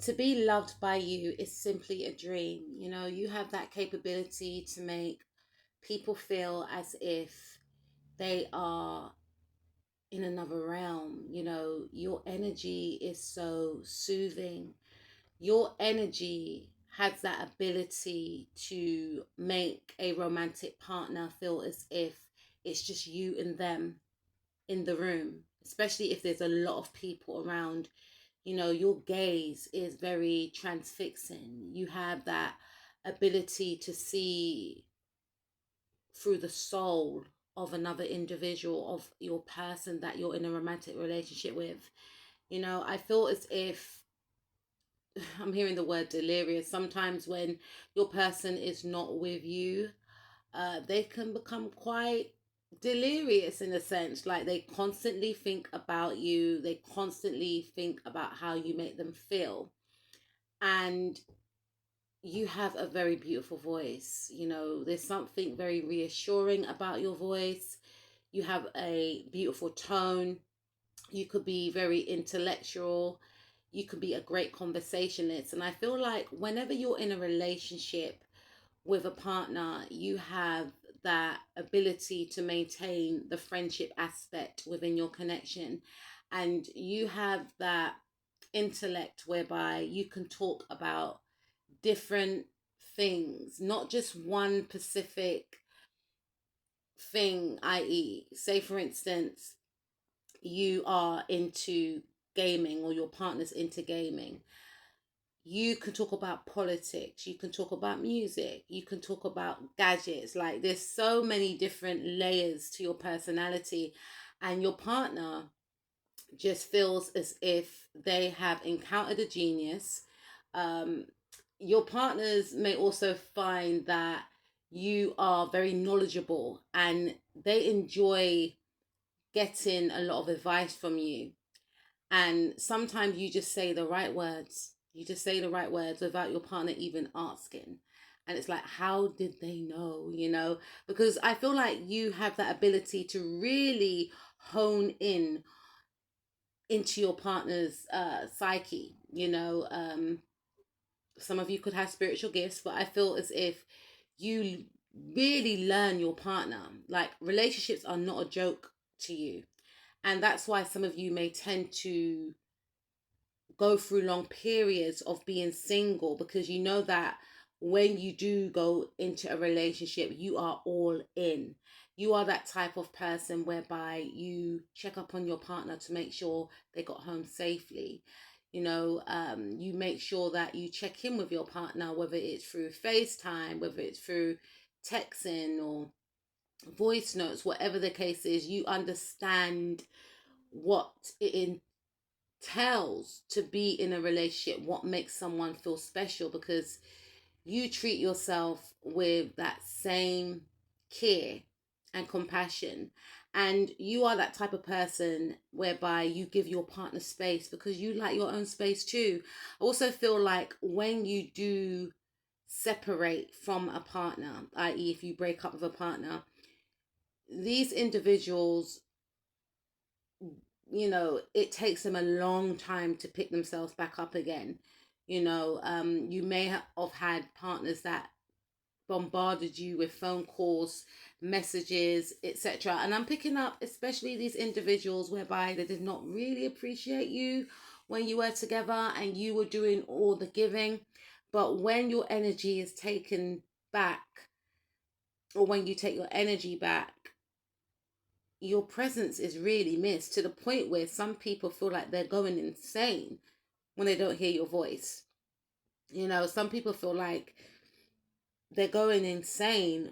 To be loved by you is simply a dream. You know, you have that capability to make people feel as if they are in another realm. You know, your energy is so soothing. Your energy has that ability to make a romantic partner feel as if it's just you and them in the room, especially if there's a lot of people around. You know, your gaze is very transfixing. You have that ability to see through the soul of another individual, of your person that you're in a romantic relationship with. You know, I feel as if I'm hearing the word delirious. Sometimes when your person is not with you, they can become quite delirious in a sense. Like they constantly think about you, they constantly think about how you make them feel. And you have a very beautiful voice. You know, there's something very reassuring about your voice. You have a beautiful tone. You could be very intellectual. You could be a great conversationalist. And I feel like whenever you're in a relationship with a partner, you have that ability to maintain the friendship aspect within your connection. And you have that intellect whereby you can talk about different things, not just one specific thing, i.e., say for instance, you are into gaming or your partner's into gaming. You can talk about politics, you can talk about music, you can talk about gadgets. Like there's so many different layers to your personality, and your partner just feels as if they have encountered a genius. um, your partners may also find that you are very knowledgeable and they enjoy getting a lot of advice from you. And sometimes you just say the right words. You just say the right words without your partner even asking. And it's like, how did they know? You know, because I feel like you have that ability to really hone in into your partner's psyche. You know, some of you could have spiritual gifts, but I feel as if you really learn your partner. Like relationships are not a joke to you. And that's why some of you may tend to go through long periods of being single, because you know that when you do go into a relationship, you are all in. You are that type of person whereby you check up on your partner to make sure they got home safely. You know, you make sure that you check in with your partner, whether it's through FaceTime, whether it's through texting or voice notes, whatever the case is. You understand what it tells to be in a relationship, what makes someone feel special, because you treat yourself with that same care and compassion. And you are that type of person whereby you give your partner space because you like your own space too. I also feel like when you do separate from a partner, i.e., if you break up with a partner, these individuals, you know, it takes them a long time to pick themselves back up again. You know, you may have had partners that bombarded you with phone calls, messages, etc. And I'm picking up especially these individuals whereby they did not really appreciate you when you were together and you were doing all the giving. But when your energy is taken back, or when you take your energy back, your presence is really missed, to the point where some people feel like they're going insane when they don't hear your voice. You know, some people feel like they're going insane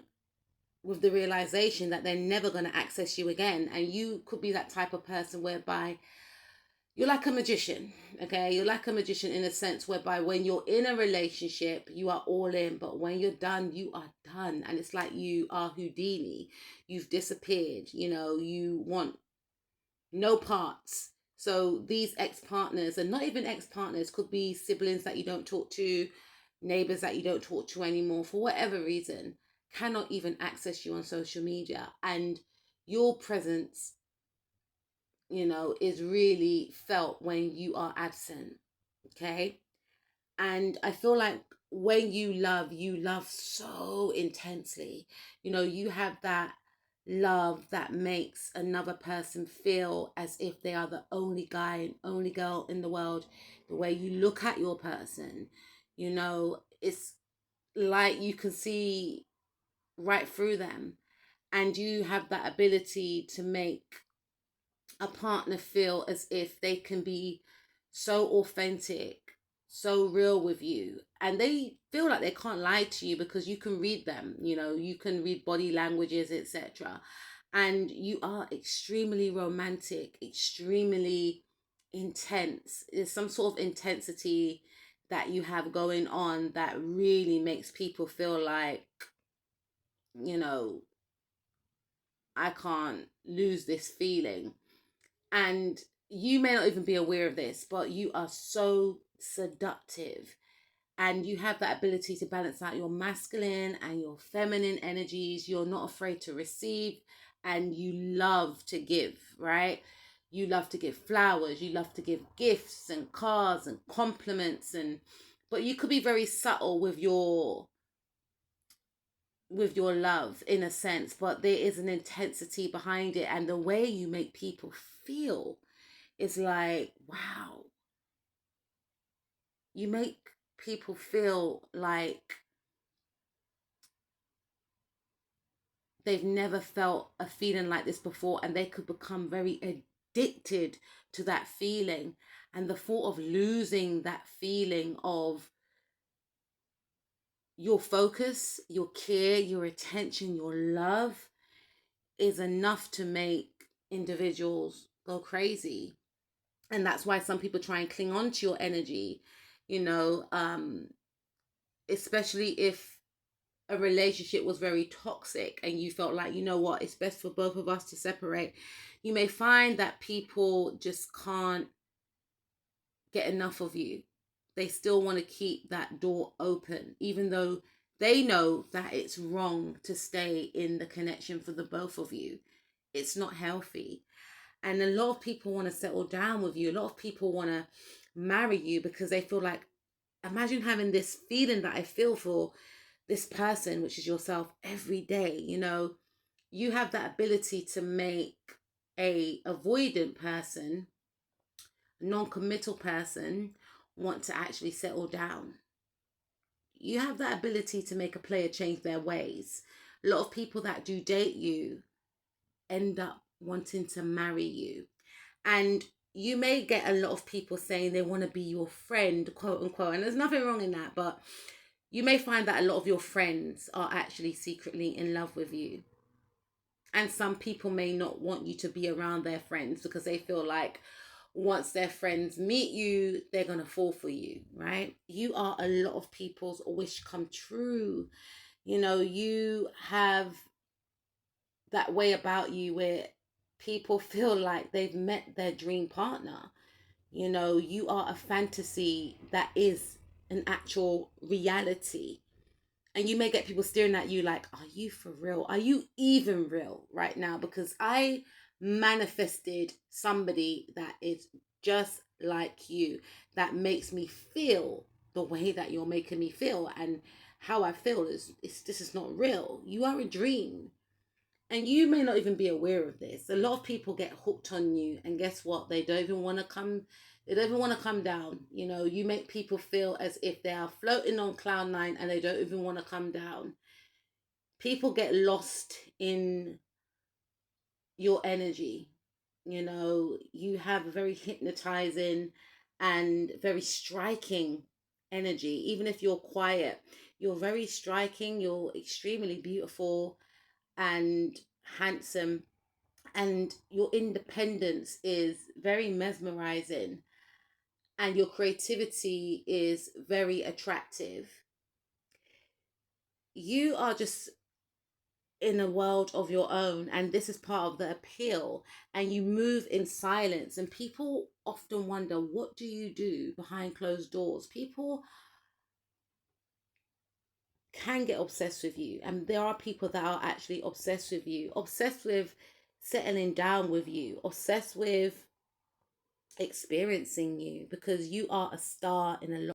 with the realization that they're never going to access you again. And you could be that type of person whereby you're like a magician. Okay, you're like a magician in a sense whereby when you're in a relationship you are all in, but when you're done, you are done. And it's like you are Houdini. You've disappeared. You know, you want no parts. So these ex-partners, and not even ex-partners, could be siblings that you don't talk to, neighbors that you don't talk to anymore for whatever reason, cannot even access you on social media. And your presence, you know, is really felt when you are absent. Okay. And I feel like when you love so intensely. You know, you have that love that makes another person feel as if they are the only guy and only girl in the world. The way you look at your person, you know, it's like you can see right through them. And you have that ability to make a partner feel as if they can be so authentic, so real with you. And they feel like they can't lie to you because you can read them, you know, you can read body languages, etc. And you are extremely romantic, extremely intense. There's some sort of intensity that you have going on that really makes people feel like, you know, I can't lose this feeling. And you may not even be aware of this, but you are so seductive. And you have that ability to balance out your masculine and your feminine energies. You're not afraid to receive, and you love to give, right? You love to give flowers, you love to give gifts and cards and compliments, and but you could be very subtle with your love in a sense, but there is an intensity behind it, and the way you make people feel is like, wow, you make people feel like they've never felt a feeling like this before, and they could become very addicted to that feeling. And the thought of losing that feeling of your focus, your care, your attention, your love is enough to make individuals go crazy. And that's why some people try and cling on to your energy, you know, especially if a relationship was very toxic and you felt like, you know what, it's best for both of us to separate. You may find that people just can't get enough of you. They still want to keep that door open, even though they know that it's wrong to stay in the connection for the both of you. It's not healthy. And a lot of people want to settle down with you. A lot of people want to marry you because they feel like, imagine having this feeling that I feel for this person, which is yourself, every day. You know, you have that ability to make a avoidant person, non-committal person, want to actually settle down. You have that ability to make a player change their ways. A lot of people that do date you end up wanting to marry you. And you may get a lot of people saying they want to be your friend, quote unquote, and there's nothing wrong in that, but you may find that a lot of your friends are actually secretly in love with you. And some people may not want you to be around their friends because they feel like once their friends meet you, they're going to fall for you, right? You are a lot of people's wish come true. You know, you have that way about you where people feel like they've met their dream partner. You know, you are a fantasy that is an actual reality. And you may get people staring at you like, are you for real? Are you even real right now? Because I manifested somebody that is just like you, that makes me feel the way that you're making me feel. And how I feel is this is not real. You are a dream. And you may not even be aware of this. A lot of people get hooked on you, and guess what? They don't even want to come. They don't even want to come down. You know, you make people feel as if they are floating on cloud nine, and they don't even want to come down. People get lost in your energy. You know, you have a very hypnotizing and very striking energy. Even if you're quiet, you're very striking. You're extremely beautiful and handsome, and your independence is very mesmerizing, and your creativity is very attractive. You are just in a world of your own, and this is part of the appeal. And you move in silence, and people often wonder, what do you do behind closed doors? People can get obsessed with you, and there are people that are actually obsessed with you, obsessed with settling down with you, obsessed with experiencing you, because you are a star in a lot